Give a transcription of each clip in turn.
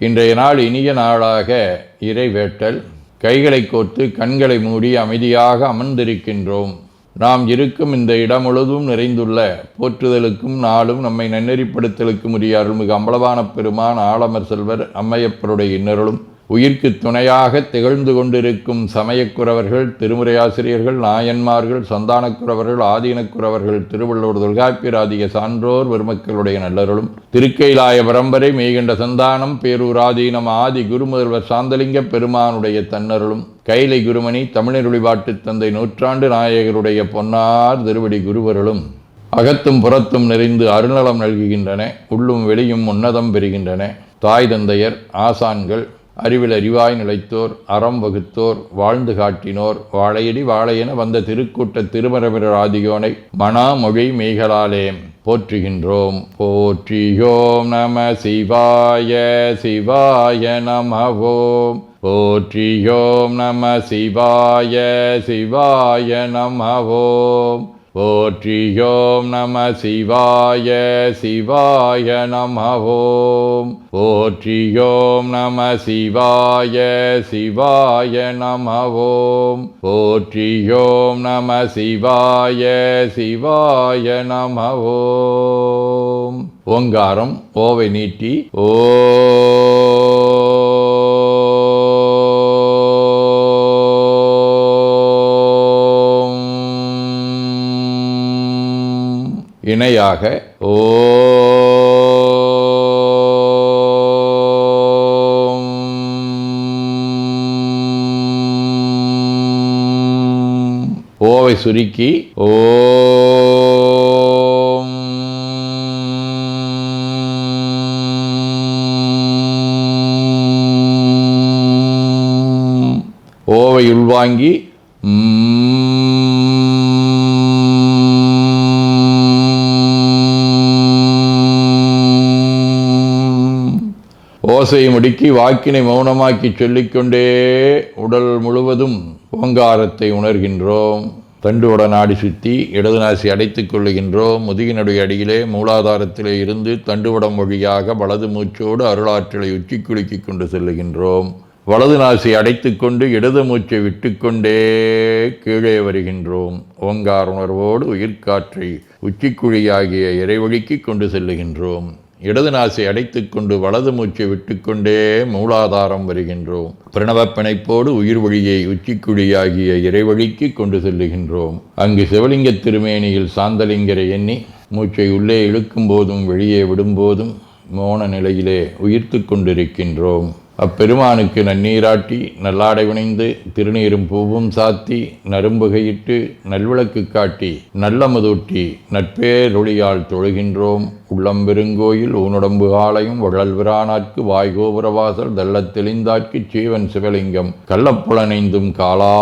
இன்றைய நாள் இனிய நாளாக இறைவேட்டல். கைகளை கோர்த்து கண்களை மூடி அமைதியாக அமர்ந்திருக்கின்றோம். நாம் இருக்கும் இந்த இடம் முழுதும் நிறைந்துள்ள போற்றுதலுக்கும் நாளும் நம்மை நன்னெறிப்படுத்தலுக்கும் உரிய அருள்மிகு அம்பலவான பெருமான் ஆலமர் செல்வர் அம்மையப்பருடைய இன்னருளும் உயிர்க்கு துணையாக திகழ்ந்து கொண்டிருக்கும் சமயக்குறவர்கள், திருமுறையாசிரியர்கள், நாயன்மார்கள், சந்தானக்குறவர்கள், ஆதீனக்குறவர்கள், திருவள்ளுவர் தொல்காப்பியராதிய சான்றோர் பெருமக்களுடைய நல்லருளும் திருக்கைலாய பரம்பரை மெய்கண்ட சந்தானம் பேரூராதீனம் ஆதி குருமுதல்வர் சாந்தலிங்க பெருமானுடைய தன்னருளும் கைலை குருமணி தமிழருளிபாட்டு தந்தை நூற்றாண்டு நாயகருடைய பொன்னார் திருவடி குருவருளும் அகத்தும் புறத்தும் நிறைந்து அருநலம் நல்குகின்றன. உள்ளும் வெளியும் உன்னதம் பெறுகின்றன. தாய் தந்தையர், ஆசான்கள், அறிவில் அறிவாய் நிலைத்தோர், அறம் வகுத்தோர், வாழ்ந்து காட்டினோர், வாழையடி வாழையென வந்த திருக்கூட்ட திருமரபிரர் ஆதியோனை மனாமொழி மெய்களாலே போற்றுகின்றோம். போற்றியோம் நம சிவாய சிவாய நமவோம். போற்றியோம் நம சிவாய சிவாய நமவோம். போற்றியோம் நம சிவாய சிவாய நமவோம். போற்றியோம் நம சிவாய சிவாய நமவோம். போற்றியோம் நம சிவாய சிவாய நமவோம். ஓங்காரம் ஓவை நீட்டி ஓ இணையாக ஓம். ஓவை சுருக்கி ஓம். ஓவை உள்வாங்கி ஓசையை முடுக்கி வாக்கினை மௌனமாக்கி சொல்லிக்கொண்டே உடல் முழுவதும் ஓங்காரத்தை உணர்கின்றோம். தண்டுவட நாடி சுற்றி இடது நாசி அடைத்துக் கொள்ளுகின்றோம். முதுகினுடைய அடியிலே மூலாதாரத்திலே இருந்து தண்டுவடம் வழியாக வலது மூச்சோடு அருளாற்றலை உச்சி குலுக்கி கொண்டு செல்லுகின்றோம். வலது நாசி அடைத்து கொண்டு இடது மூச்சை விட்டுக்கொண்டே கீழே வருகின்றோம். ஓங்கார உணர்வோடு உயிர்காற்றை உச்சிக்குழியாகிய இறைவழிக்கு கொண்டு செல்லுகின்றோம். இடது நாசை அடைத்து கொண்டு வலது மூச்சை விட்டுக்கொண்டே மூலாதாரம் வருகின்றோம். பிரணவ பிணைப்போடு உயிர் வழியை உச்சிக்குழியாகிய இறைவழிக்கு கொண்டு செல்லுகின்றோம். அங்கு சிவலிங்க திருமேனியில் சாந்தலிங்கரை எண்ணி மூச்சை உள்ளே இழுக்கும் போதும் வெளியே விடும்போதும் மோன நிலையிலே உயிர்த்து கொண்டிருக்கின்றோம். அப்பெருமானுக்கு நன்னீராட்டி நல்லாடை வினைந்து திருநீரும் பூவும் சாத்தி நரும்புகையிட்டு நல்விளக்கு காட்டி நல்லமுதூட்டி நட்பேரொளியால் தொழுகின்றோம். உள்ளம் பெருங்கோயில் ஊனுடம்பு ஆலயம் வள்ளல்விரானார்க்கு வாய்கோபுரவாசல் தெள்ளத் தெளிந்தார்க்கு சீவன் சிவலிங்கம் கள்ளப்புலனைந்தும் காலா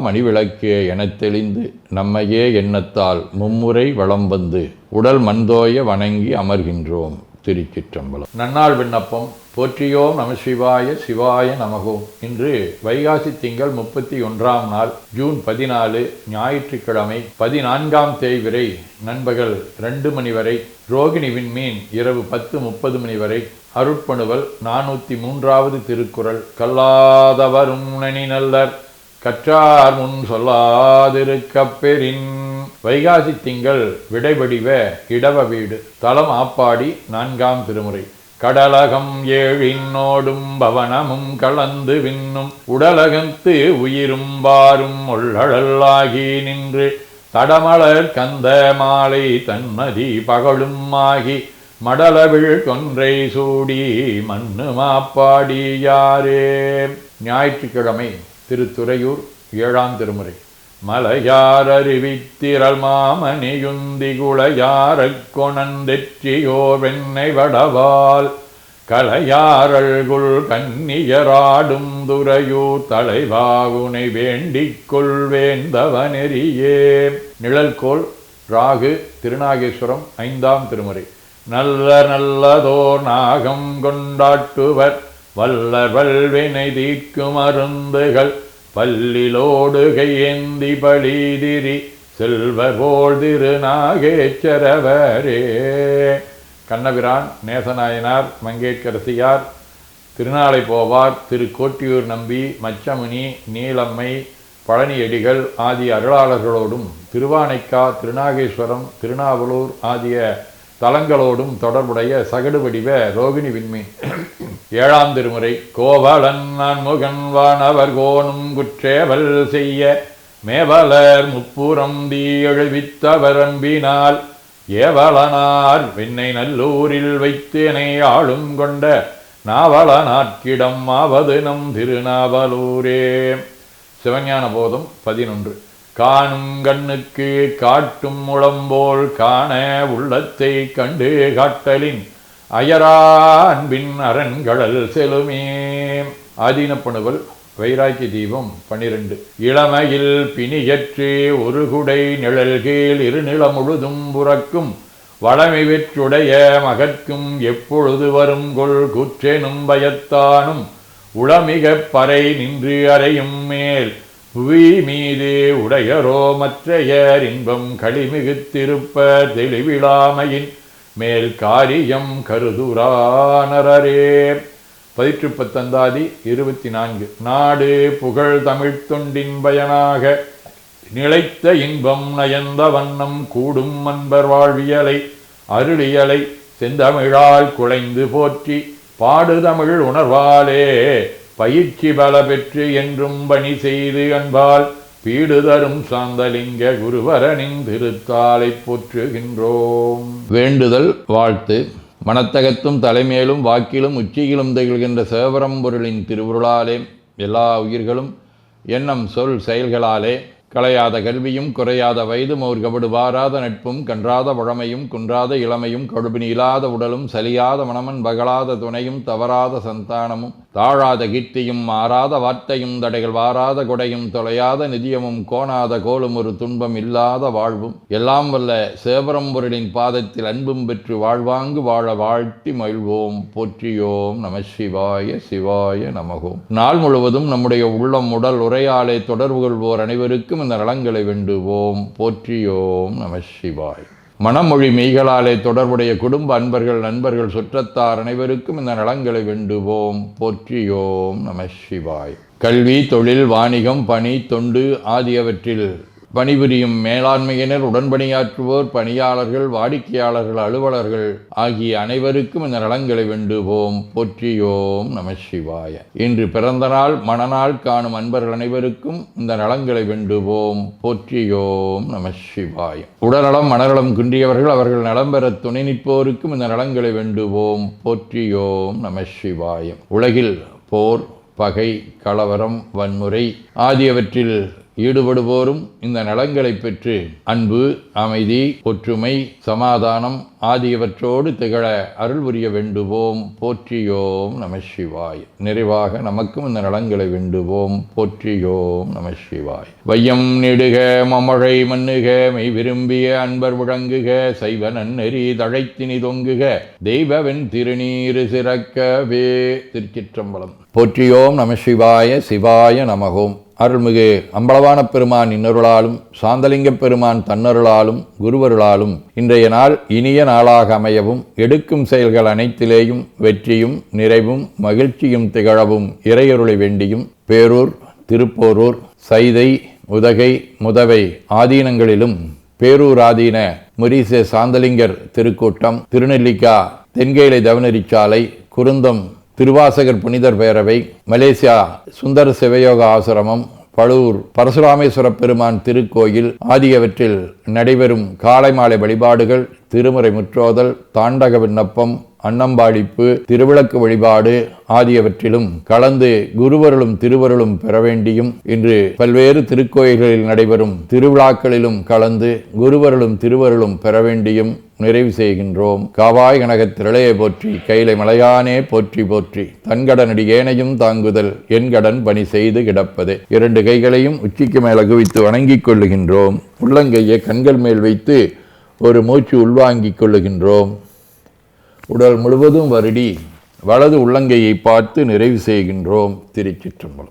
மணிவிளக்கே எனத் தெளிந்து நம்மையே எண்ணத்தால் மும்முறை வளம் வந்து உடல் மண்தோய வணங்கி அமர்கின்றோம். திருச்சிற்றம்பலம். நன்னாள் விண்ணப்பம். போற்றியோம் நம சிவாய சிவாய நமகோம். இன்று வைகாசி திங்கள் 31ஆம் நாள், ஜூன் 14, ஞாயிற்றுக்கிழமை, 14ஆம் தேய்விரை நண்பகல் 2 மணி வரை, ரோகிணி விண்மீன் இரவு 10:30 மணி வரை. அருட்பணுவல் 403வது திருக்குறள். கல்லாதவரும் நனி நல்லர் கற்றார் முன் சொல்லாதிருக்கப் பெறின். வைகாசி திங்கள் விடைபடிவ இடவ வீடு. தலம் ஆப்பாடி. 4ஆம் திருமுறை. கடலகம் ஏழினோடும் பவனமும் கலந்து விண்ணும் உடலகத்து உயிரும் பாரும் ஒள்ளழலாகி நின்று தடமலர் கந்த மாலை தன்மதி பகலும் ஆகி மடலவிழ் கொன்றை சூடி மண்ணு மாப்பாடி யாரே. ஞாயிற்றுக்கிழமை திருத்துறையூர் 7ஆம் திருமுறை. மலையார் அறிவித்திரள் மாமணியுந்தி குளையாரக் கொணந்தெற்றியோர் வெண்ணை வடவால் கலையாரள்குள் கன்னியராடும் துறையூர் தலைவாகுனை வேண்டிக் கொள்வேந்தவனெறியே. நிழல்கோள் ராகு. திருநாகேஸ்வரம் 5ஆம் திருமுறை. நல்ல நல்லதோர் நாகம் கொண்டாட்டுவர் வல்லர் வல்வினை தீர்க்கும் அருந்துகள் பல்லிலோடுகை ஏந்தி பழிதிரி செல்வர் போல் திருநாகேச்சரவரே. கண்ணபிரான், நேசநாயனார், மங்கேற்கரசியார், திருநாளை போவார் திரு கோட்டியூர் நம்பி, மச்சமுனி, நீலம்மை, பழனியடிகள் ஆகிய அருளாளர்களோடும் திருவானைக்கா, திருநாகேஸ்வரம், திருநாவலூர் ஆகிய தலங்களோடும் தொடர்புடைய சகடு வடிவ ரோகிணி விண்மீன். 7ஆம் திருமுறை. கோவலன் நான்முகன் வானவர் கோனும் குற்றேவல் செய்ய மேவலர் முப்புறம் தீ எழுவித்தவர் அன்பினால் ஏவலனார் வெண்ணை நல்லூரில் வைத்தேனை ஆளும் கொண்ட நாவல நாட்கிடம் ஆவது நம் திருநாவலூரே. சிவஞான போதம் 11. காணும் கண்ணுக்கு காட்டும் முழம்போல் காண உள்ளத்தை கண்டு காட்டலின் அயரா அன்பின் அரண்கடல் செலுமே. ஆதீனப்பணுவல் வைராக்கிய தீபம் 12. இளமையில் பிணியற்று ஒரு குடை நிழல்கீழ் இருநில முழுதும் புறக்கும் வளமை வெற்றுடைய மகற்கும் எப்பொழுது வரும் கொள் கூற்றேனும் பயத்தானும் உளமிக பறை நின்று அறையும் மேல் புவி மீது உடையரோ மற்றையர் இன்பம் களிமிகுத்திருப்ப தெளிவிழாமையின் மேல் காரியம் கருதுரானரே. 19 24. நாடு புகழ் தமிழ் தொண்டின் பயனாக நிலைத்த இன்பம் நயந்த வண்ணம் கூடும் அன்பர் வாழ்வியலை அருளியலை செந்தமிழால் குலைந்து போற்றி பாடுதமிழ் உணர்வாலே பயிற்சி பல பெற்று என்றும் பணி செய்து அன்பால் பீடுதரும் சாந்தலிங்க குருவரனின் திருத்தாலை போற்றுகின்றோம். வேண்டுதல் வாழ்த்து. மனத்தகத்தும் தலைமேலும் வாக்கிலும் உச்சியிலும் திகழ்கின்ற சிவபரம்பொருளின் திருவுருளாலே எல்லா உயிர்களும் எண்ணம் சொல் செயல்களாலே களையாத கல்வியும் குறையாத வயதும் ஒரு கபடு வாராத நட்பும் கன்றாத பழமையும் குன்றாத இளமையும் கடுபினி இல்லாத உடலும் சலியாத மனமன் பகலாத துணையும் தவறாத சந்தானமும் தாழாத கீர்த்தியும் மாறாத வார்த்தையும் தடைகள் வாராத கொடையும் தொலையாத நிதியமும் கோணாத கோலும் ஒரு துன்பம் இல்லாத வாழ்வும் எல்லாம் வல்ல சிவபரம்பொருளின் பாதத்தில் அன்பும் பெற்று வாழ்வாங்கு வாழ வாழ்த்தி மகிழ்வோம். போற்றியோம் நம சிவாய சிவாய நமகோம். நாள் முழுவதும் நம்முடைய உள்ளம் உடல் உரையாலே தொடர்பு கொள்வோர் அனைவருக்கும் இந்த நலங்களை வேண்டுவோம். போற்றியோம் நம சிவாய். மனமொழி மெய்களாலே தொடர்புடைய குடும்ப அன்பர்கள் நண்பர்கள் சுற்றத்தார் அனைவருக்கும் இந்த நலங்களை வேண்டுவோம். போற்றியோம் நம சிவாய். கல்வி, தொழில், வாணிகம், பணி, தொண்டு ஆகியவற்றில் பணிபுரியும் மேலாண்மையினர், உடன்பணியாற்றுவோர், பணியாளர்கள், வாடிக்கையாளர்கள், அலுவலர்கள் ஆகிய அனைவருக்கும் இந்த நலங்களை வேண்டுவோம். போற்றியோம் நம சிவாய. இன்று பிறந்த நாள் மணநாள் காணும் அன்பர்கள் அனைவருக்கும் இந்த நலங்களை வேண்டுவோம். போற்றியோம் நம சிவாய. உடல்நலம் மனநலம் குன்றியவர்கள் அவர்கள் நலம் பெற துணை நிற்போருக்கும் இந்த நலங்களை வேண்டுவோம். போற்றியோம் நம சிவாய. உலகில் போர், பகை, கலவரம், வன்முறை ஆகியவற்றில் ஈடுபடுவோரும் இந்த நலங்களை பெற்று அன்பு, அமைதி, ஒற்றுமை, சமாதானம் ஆகியவற்றோடு திகழ அருள் புரிய வேண்டுவோம். போற்றியோம் நம சிவாய். நிறைவாக நமக்கும் இந்த நலங்களை வேண்டுவோம். போற்றியோம் நம சிவாய். வையம் நெடுக மமழை மண்ணுக மெய் விரும்பிய அன்பர் விளங்குக சைவ நன்னெறி தழைத்தினி தொங்குக தெய்வவன் திருநீரு சிறக்கவே. திருச்சிற்றம்பலம். போற்றியோம் நம சிவாய சிவாய நமகோம். அருள்மிகு அம்பலவான பெருமான் இன்னருளாலும் சாந்தலிங்க பெருமான் தன்னருளாலும் குருவருளாலும் இன்றைய நாள் இனிய நாளாக அமையவும் எடுக்கும் செயல்கள் அனைத்திலேயும் வெற்றியும் நிறைவும் மகிழ்ச்சியும் திகழவும் இறையருளை வேண்டியும் பேரூர், திருப்போரூர், சைதை, உதகை, முதவை ஆதீனங்களிலும் பேரூர் ஆதீன முரீச சாந்தலிங்கர் திருக்கூட்டம், திருநெல்லிக்கா தென்கேலை தவனரிச்சாலை, குருந்தம் திருவாசகர் புனிதர் பேரவை, மலேசியா சுந்தர சிவயோக ஆசிரமம், பழூர் பரசுராமேஸ்வர பெருமான் திருக்கோயில் ஆகியவற்றில் நடைபெறும் காலை மாலை வழிபாடுகள், திருமுறை முற்றோதல், தாண்டக விண்ணப்பம், அன்னம்பாடிப்பு, திருவிளக்கு வழிபாடு ஆகியவற்றிலும் கலந்து குருவருளும் திருவருளும் பெற வேண்டியும் இன்று பல்வேறு திருக்கோயில்களில் நடைபெறும் திருவிழாக்களிலும் கலந்து குருவருளும் திருவருளும் பெற வேண்டியும் நிறைவு செய்கின்றோம். காவாய் கனகத் திரளையை போற்றி கைலை மலையானே போற்றி போற்றி தன்கடனடி ஏனையும் தாங்குதல் என் கடன் பணி செய்து கிடப்பது. 2 கைகளையும் உச்சிக்கு மேல் குவித்து வணங்கிக் கொள்ளுகின்றோம். உள்ளங்கையை கண்கள் மேல் வைத்து ஒரு மூச்சு உள்வாங்கிக் கொள்ளுகின்றோம். உடல் முழுவதும் வருடி வலது உள்ளங்கையை பார்த்து நிறைவு செய்கின்றோம். திருச்சிற்றம்பலம்.